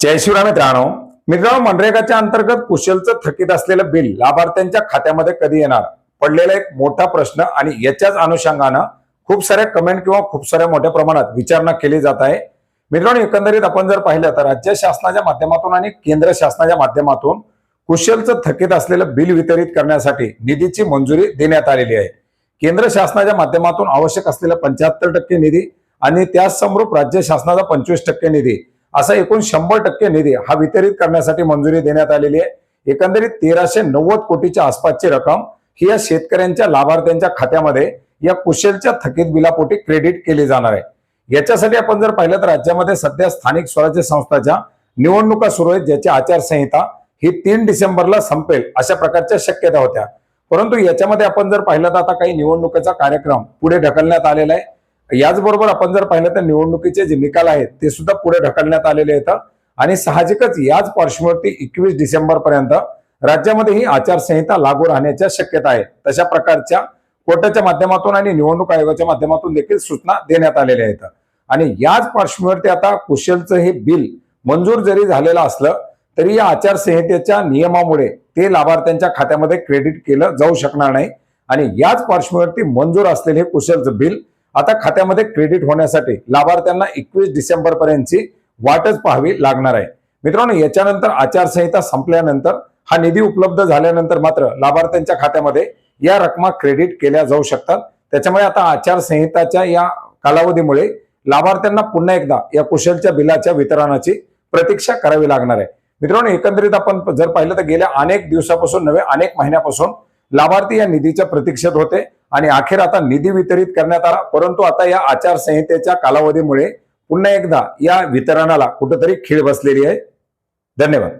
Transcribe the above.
जय शिवराम मित्रांनो, मनरेगाच्या अंतर्गत कुशलचं थकीत असलेलं बिल लाभार्थ्यांच्या खात्यामध्ये कधी येणार, पडलेला एक मोठा प्रश्न आणि याच्याच अनुषंगानं खूप साऱ्या कमेंट किंवा खूप साऱ्या मोठ्या प्रमाणात विचारणा केली जात आहे। मित्रांनो, एकंदरीत आपण जर पाहिलं तर राज्य शासनाच्या माध्यमातून आणि केंद्र शासनाच्या माध्यमातून कुशलचं थकीत असलेलं बिल वितरित करण्यासाठी निधीची मंजुरी देण्यात आलेली आहे। केंद्र शासनाच्या माध्यमातून आवश्यक असलेला 75% निधी आणि त्याच समरूप राज्य शासनाचा 25% निधी असा एकूण 100% निधी हा वितरित करण्यासाठी मंजुरी देण्यात आलेली आहे। एकंदरीत 1390 कोटीच्या आसपासची रक्कम ही या शेतकऱ्यांच्या लाभार्थ्यांच्या खात्यामध्ये या कुशलच्या थकीत बिलापोटी क्रेडिट केली जाणार आहे। याच्यासाठी आपण जर पाहिलं तर राज्यामध्ये सध्या स्थानिक स्वराज्य संस्थांच्या निवडणुका सुरू आहेत, ज्याची आचारसंहिता ही 3 डिसेंबरला संपेल अशा प्रकारच्या शक्यता होत्या। परंतु याच्यामध्ये आपण जर पाहिलं तर आता काही निवडणुकीचा कार्यक्रम पुढे ढकलण्यात आलेला आहे। याचबरोबर आपण जर पाहिलं तर निवडणुकीचे जे निकाल आहेत ते सुद्धा पुढे ढकलण्यात आलेले आहेत आणि साहजिकच याच पार्श्वभूमीवरती 21 डिसेंबर पर्यंत राज्यामध्ये ही आचारसंहिता लागू राहण्याच्या शक्यता आहे। तशा प्रकारच्या कोर्टाच्या माध्यमातून आणि निवडणूक आयोगाच्या माध्यमातून देखील सूचना देण्यात आलेल्या आहेत आणि याच पार्श्वभूमीवरती आता कुशलचं हे बिल मंजूर जरी झालेलं असलं तरी या आचारसंहितेच्या नियमामुळे ते लाभार्थ्यांच्या खात्यामध्ये क्रेडिट केलं जाऊ शकणार नाही आणि याच पार्श्वभूमीवरती मंजूर असलेले हे कुशलचं बिल आता खात्यामध्ये क्रेडिट होण्यासाठी लाभार्थ्यांना 21 डिसेंबर पर्यंतची वाटच पाहावी लागणार आहे। मित्रांनो, याच्यानंतर आचारसंहिता संपल्यानंतर हा निधी उपलब्ध झाल्यानंतर मात्र लाभार्थ्यांच्या खात्यामध्ये या रकमा क्रेडिट केल्या जाऊ शकतात। त्याच्यामुळे आता आचारसंहिताच्या या कालावधीमुळे लाभार्थ्यांना पुन्हा एकदा या कुशलच्या बिलाच्या वितरणाची प्रतीक्षा करावी लागणार आहे। मित्रांनो, एकंदरीत आपण जर पाहिलं तर गेल्या अनेक दिवसापासून नव्हे अनेक महिन्यापासून लाभार्थी या निधीच्या प्रतीक्षेत होते आणि अखेर आता निधी वितरित करण्यात आला। परंतु आता या आचारसंहितेच्या कालावधीमुळे पुन्हा एकदा या वितरणाला कुठेतरी खीळ बसलेली आहे। धन्यवाद।